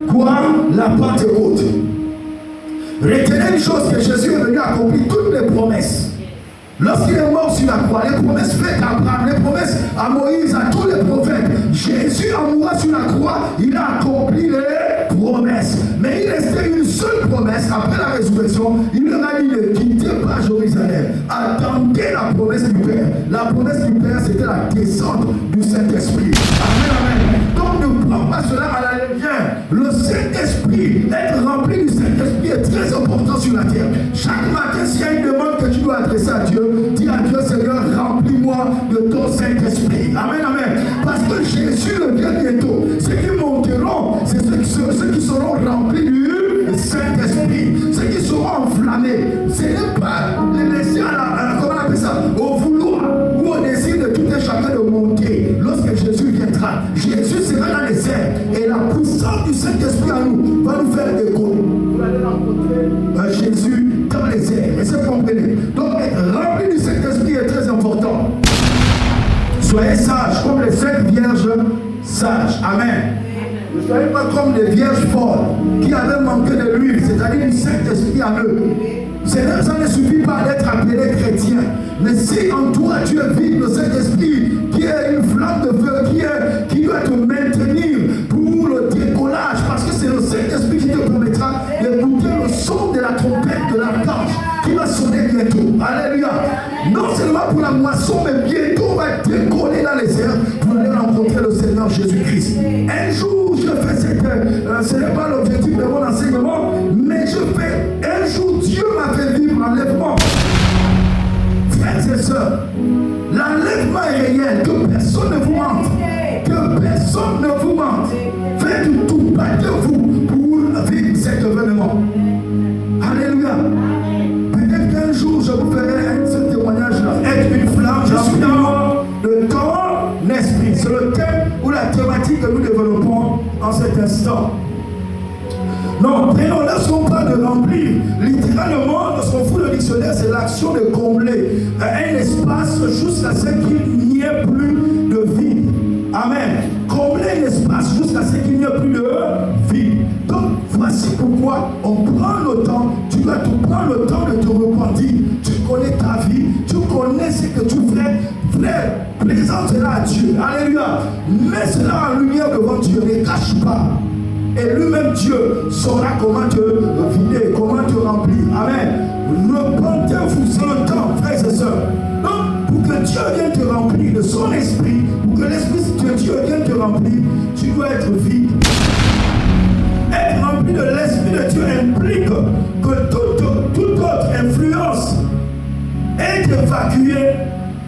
Quoi? La Pentecôte. Retenez une chose, que Jésus est venu accomplir toutes les promesses. Lorsqu'il est mort sur la croix, les promesses faites à Abraham, les promesses à Moïse, à tous les prophètes, Jésus en mourant sur la croix, il a accompli les promesses. Mais il restait une seule promesse après la résurrection. Il leur a dit ne quittez pas Jérusalem, attendez la promesse du Père. La promesse du Père, c'était la descente du Saint-Esprit. Amen, amen. Donc ne prends pas cela à la légère. Le Saint-Esprit, être rempli du Saint-Esprit est très important sur la terre. Chaque matin, s'il y a une demande que tu dois adresser à Dieu, dis à Dieu, Seigneur, remplis-moi de ton Saint-Esprit. Amen, amen. Parce que Jésus revient bientôt. Ceux qui monteront, c'est ceux qui seront remplis du Saint-Esprit. Ceux qui seront enflammés. Ce n'est pas les laisser comment on appelle ça, au vouloir ou au désir de tout un chacun de monter. Lorsque Jésus viendra, Jésus sera dans les airs. Et la puissance du Saint-Esprit en nous va nous faire écho. Vous allez rencontrer Jésus dans les airs. Et c'est comprenez. Donc être rempli du Saint-Esprit est très important. Soyez sages comme les 5 vierges sages. Amen. Ne soyez pas comme des vierges folles qui avaient manqué de l'huile, c'est-à-dire du Saint-Esprit en eux. Ça ne suffit pas d'être appelé chrétien. Mais si en toi tu es vide, le Saint-Esprit qui est une flamme de feu, qui doit te maintenir pour le décollage, parce que c'est le Saint-Esprit qui te permettra d'écouter le son de la trompette de l'archange qui va sonner bientôt. Alléluia. Non seulement pour la moisson, mais bientôt on va décoller dans les airs pour aller rencontrer le Seigneur Jésus-Christ. Un jour, je fais cette... ce n'est pas l'objectif de mon enseignement, mais un jour, Dieu m'a fait vivre l'enlèvement. Frères et sœurs, l'enlèvement est réel, que personne ne vous mente. Que personne ne vous mente. Faites tout, battez-vous pour vivre cet événement. Alléluia. Peut-être qu'un jour, je vous ferai ce témoignage-là. Être une flamme, je suis dans le temps esprit. C'est le thème ou la thématique que nous développons en cet instant. Non, prenons, lorsqu'on parle de remplir, littéralement, lorsqu'on fout le dictionnaire, c'est l'action de combler un espace jusqu'à ce qu'il n'y ait plus de vide. Amen. Combler un espace jusqu'à ce qu'il n'y ait plus de vide. Donc, voici pourquoi on prend le temps, tu dois te prendre le temps de te repentir. Tu connais ta vie, tu connais ce que tu fais. Frère, présente-la à Dieu. Alléluia. Mets cela en lumière devant Dieu, ne cache pas. Et lui-même Dieu saura comment te vider, comment te remplir. Amen. Repentez-vous, c'est le temps, frères et sœurs. Donc, pour que Dieu vienne te remplir de son esprit, pour que l'esprit de Dieu vienne te remplir, tu dois être vide. Être rempli de l'esprit de Dieu implique que toute autre influence est évacuée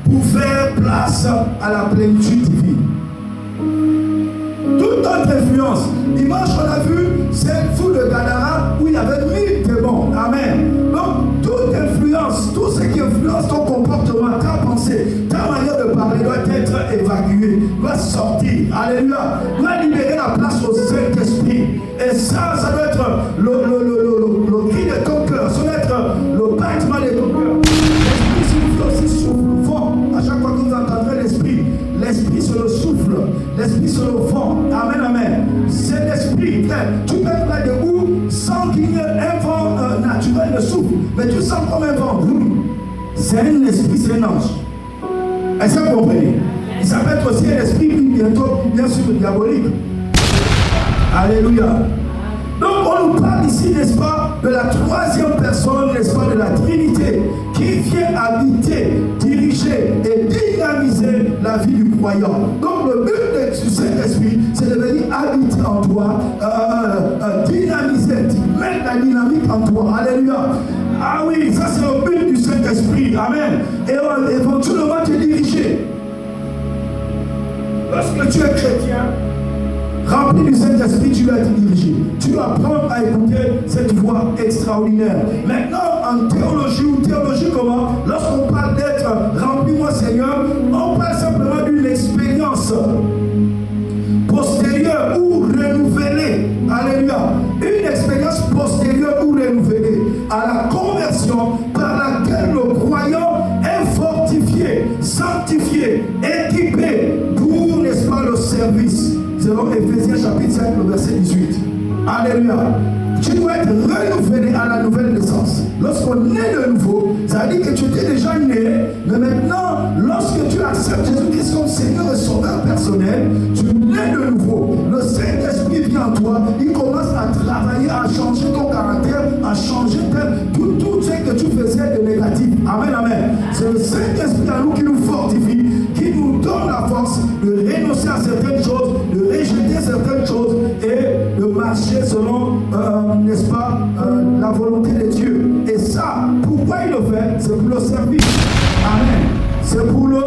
pour faire place à la plénitude divine. Toute autre influence. Dimanche, on a vu cette foule de Gadara où il y avait 1000 démons. Amen. Donc, toute influence, tout ce qui influence ton comportement, ta pensée, ta manière de parler doit être évacuée, doit sortir. Alléluia. Doit libérer la place au Saint-Esprit. Et ça doit être le cri de ton cœur. Ça doit être le battement de ton cœur. L'esprit souffle aussi souffle fort. À chaque fois que vous entendrez l'esprit, l'esprit se le souffle, l'esprit se le vent. Amen, amen. C'est l'esprit. Tu peux être là debout sans qu'il y ait un vent naturel de souffle, mais tu sens comme un vent. C'est un esprit, c'est un ange. Est-ce que vous comprenez? Il s'appelle aussi un esprit, bientôt, bien sûr, diabolique. Alléluia. Donc on nous parle ici, n'est-ce pas, de la troisième personne, n'est-ce pas, de la Trinité, qui vient habiter, diriger et dynamiser la vie du croyant. Donc le but du Saint-Esprit, c'est de venir habiter en toi, dynamiser, mettre la dynamique en toi. Alléluia. Ah oui, ça c'est le but du Saint-Esprit. Amen. Et éventuellement te diriger. Lorsque tu es chrétien, rempli du Saint-Esprit, tu dois être dirigé. Tu dois apprendre à écouter cette voix extraordinaire. Maintenant, en théologie comment? Lorsqu'on parle d'être rempli-moi Seigneur, on parle simplement d'une expérience postérieure ou renouvelée. Alléluia. Une expérience postérieure ou renouvelée à la conversion par laquelle le croyant est fortifié, sanctifié, équipé pour, n'est-ce pas, le service. Selon Éphésiens chapitre 5, le verset 18. Alléluia. Tu dois être renouvelé à la nouvelle naissance. Lorsqu'on est de nouveau, ça veut dire que tu étais déjà né, mais maintenant, lorsque tu acceptes Jésus-Christ comme Seigneur et Sauveur personnel, tu nais de nouveau. Le Saint-Esprit vient en toi, il commence à travailler, à changer ton caractère, à changer tout ce que tu faisais de négatif. Amen, amen. C'est le Saint-Esprit à nous qui nous fortifie, qui nous donne la force de renoncer à certaines choses, de rejeter certaines choses et de marcher selon, n'est-ce pas, la volonté de Dieu. Et ça, pourquoi il le fait? C'est pour le service. Amen. C'est pour le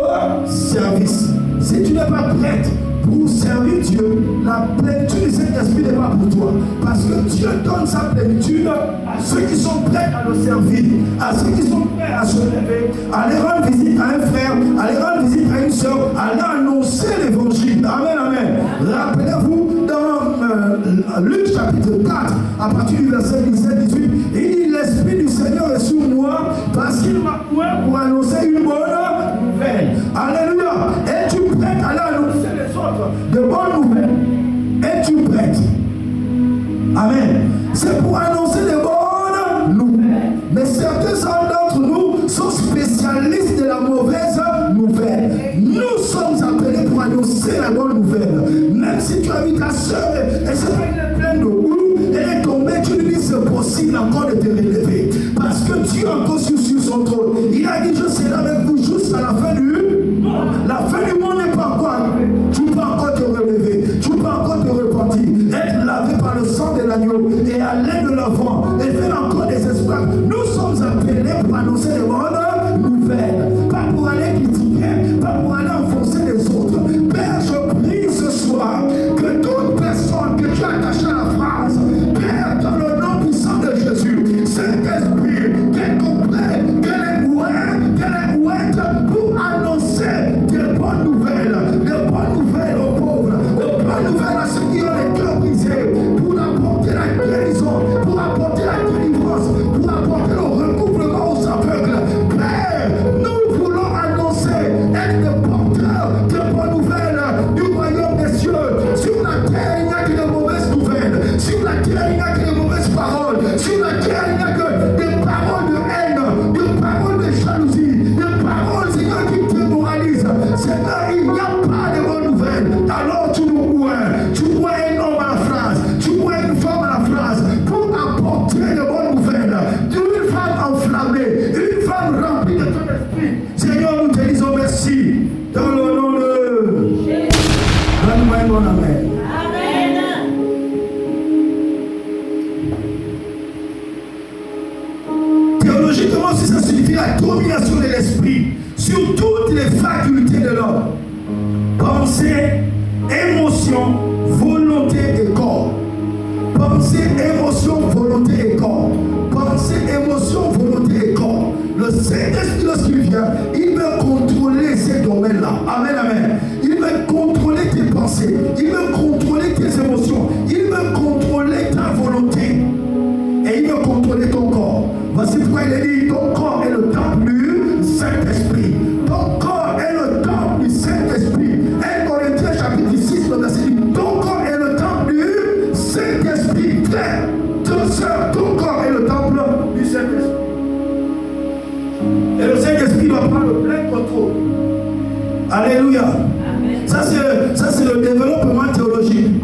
service. Si tu n'es pas prête pour servir Dieu, la plénitude du Saint-Esprit n'est pas pour toi. Parce que Dieu donne sa plénitude à ceux qui sont prêts à le servir, à ceux qui sont prêts à se lever, à aller rendre visite à un frère, à aller rendre visite à une soeur, à aller annoncer l'évangile. Amen, amen. Rappelez-vous dans Luc chapitre 4, à partir du verset 17-18, il dit: l'Esprit du Seigneur est sur moi parce qu'il m'a oint pour annoncer une bonne nouvelle. Alléluia. Es-tu prête à aller annoncer les autres de bonnes nouvelles? Es-tu prête? Amen. C'est pour annoncer les bonnes nouvelles. Mais certains d'entre nous sont spécialistes de la mauvaise nouvelle. Nous sommes appelés pour annoncer la bonne nouvelle. Même si tu as vu ta soeur et c'est pas qu'elle est pleine de boue, elle est tombée, tu lui dis c'est possible encore de te relever. Parce que Dieu a encore sur son trône. Il a dit: je serai avec vous jusqu'à la fin du monde. La fin du monde n'est pas encore arrivée. Tu peux encore te relever. Tu peux encore te repentir. Être lavé par le sang de l'agneau et aller de l'avant et faire encore des espoirs. Nous sommes appelés pour annoncer les bonnes nouvelles. Pas pour aller critiquer, pas pour aller enfoncer les autres. Père, je prie ce soir que toute personne que tu as attachée à la phrase, Père, dans le nom puissant de Jésus, Saint-Esprit, qu'elle comprenne, qu'elle est ouette pour annoncer des bonnes nouvelles aux pauvres, des bonnes nouvelles à ceux qui ont les cœurs brisés, pour apporter la guérison, pour apporter la délivrance, pour apporter le recouvrement aux aveugles. Père, nous voulons annoncer, être des porteurs de bonnes nouvelles du royaume des cieux. Sur la terre, il n'y a que de mauvaises nouvelles. Sur la terre, il n'y a que de mauvaises paroles. Sur la terre, il n'y a que des paroles de haine, des paroles de jalousie, des paroles, Seigneur, qui te moralisent. Seigneur, il n'y a pas de bonnes nouvelles. Alors tu nous vois un homme à la phrase, tu vois une femme à la phrase, pour apporter de bonnes nouvelles. Une femme enflammée, une femme remplie de ton esprit. Seigneur, nous te disons merci. Dans le nom de Jésus. Donne-moi un bon amen. Théologiquement, ça signifie la domination de l'esprit sur toutes les facultés de l'homme. Pensée, émotion, volonté et corps. Pensée, émotion, volonté et corps. Pensée, émotion, volonté et corps. Le Saint-Esprit, lorsqu'il vient, il veut contrôler ces domaines-là. Amen, amen. Il veut contrôler tes pensées. Il veut contrôler tes émotions. Il veut contrôler ta volonté. Et il veut contrôler ton corps. Voici pourquoi il a dit: ton corps est le temple du Saint-Esprit. Ton corps est le temple du Saint-Esprit. 1 Corinthiens chapitre 6, le verset dit: ton corps est le temple du Saint-Esprit. Frère, ton corps est le temple du Saint-Esprit. Et le Saint-Esprit doit prendre le plein contrôle. Alléluia. Amen. Ça c'est le développement théologique.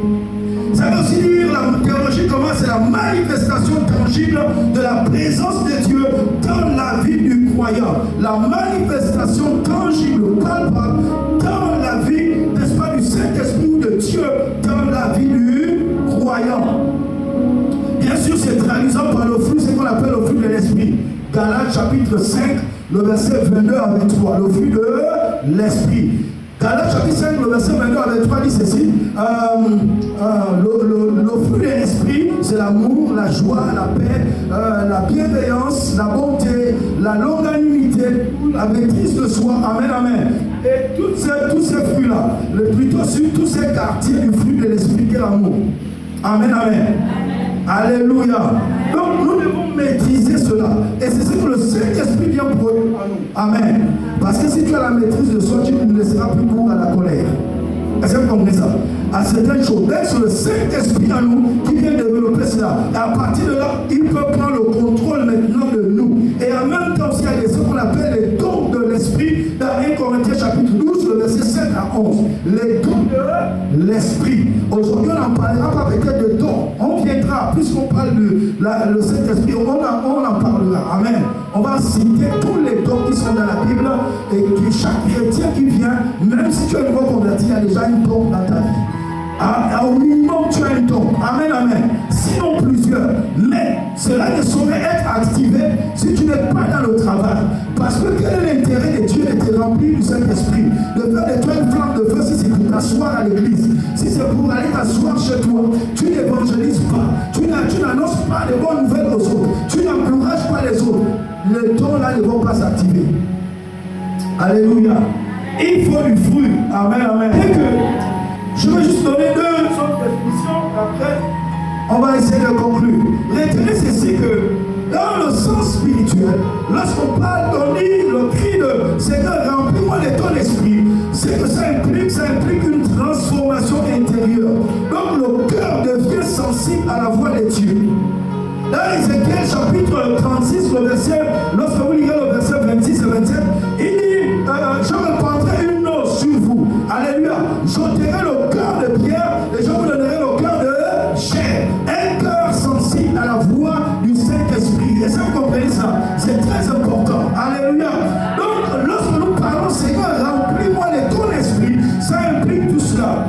Ça veut aussi dire, la théologie commence, c'est la manifestation tangible de la présence de Dieu dans la vie du croyant. La manifestation tangible, palpable, dans la vie, n'est-ce pas, du Saint-Esprit ou de Dieu dans la vie du croyant. Bien sûr, c'est traduisant par le fruit, c'est ce qu'on appelle le fruit de l'Esprit. Galates chapitre 5, le verset 22 à 23, le fruit de l'Esprit. Galates chapitre 5, le verset 22 à 23 dit ceci: le fruit de l'esprit, c'est l'amour, la joie, la paix, la bienveillance, la bonté, la longanimité, la maîtrise de soi. Amen, amen. Et tous ces fruits-là, plutôt sur tous ces quartiers du fruit de l'esprit qu'est l'amour. Amen, amen. Alléluia. Donc nous devons maîtriser cela. Et c'est ce que le Saint-Esprit vient produire à nous. Amen. Parce que si tu as la maîtrise de soi, tu ne laisseras plus cours à la colère. Est-ce que vous comprenez ça? à certaines choses. Donc c'est le Saint-Esprit en nous qui vient développer cela. Et à partir de là, il peut prendre le contrôle maintenant de nous. Et en même temps, il y a ce qu'on appelle les dons de l'Esprit dans 1 Corinthiens chapitre 12, le verset 7 à 11. Les dons de l'Esprit. Aujourd'hui, on n'en parlera pas peut-être de dons. On viendra, puisqu'on parle de le Saint-Esprit, on en parlera. Amen. On va citer tous les dons qui sont dans la Bible et que chaque chrétien qui vient, même si tu es nouveau converti, il y a déjà une don dans ta vie. Au minimum, tu as un don. Amen, amen. Sinon plusieurs. Mais cela ne saurait être activé si tu n'es pas dans le travail. Parce que quel est l'intérêt de Dieu de te remplir du Saint-Esprit? De faire de toi une flamme de feu si c'est pour t'asseoir à l'église. Si c'est pour aller t'asseoir chez toi. Tu n'évangélises pas. Tu n'annonces pas de bonnes nouvelles aux autres. Tu n'encourages pas les autres. Les dons là ne vont pas s'activer. Alléluia. Il faut du fruit. Amen, amen. Et que je vais juste donner deux autres définitions. Après, on va essayer de conclure. Retenez ceci que dans le sens spirituel, lorsqu'on parle d'honneur, le cri de Seigneur, remplis-moi de ton esprit, c'est que ça implique une transformation intérieure. Donc le cœur devient sensible à la voix de Dieu. Dans Ézéchiel chapitre 36, le verset, lorsque vous lirez le verset 26 et 27, il dit, je répandrai une eau sur vous. Alléluia. J'ôterai le cœur de pierre et je vous donnerai le cœur de chair. Un cœur sensible à la voix du Saint-Esprit. Et ça, vous comprenez ça? C'est très important. Alléluia. Donc, lorsque nous parlons, Seigneur, remplis-moi de ton esprit, ça implique tout cela.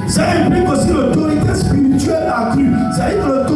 Ça implique aussi l'autorité spirituelle accrue. C'est-à-dire que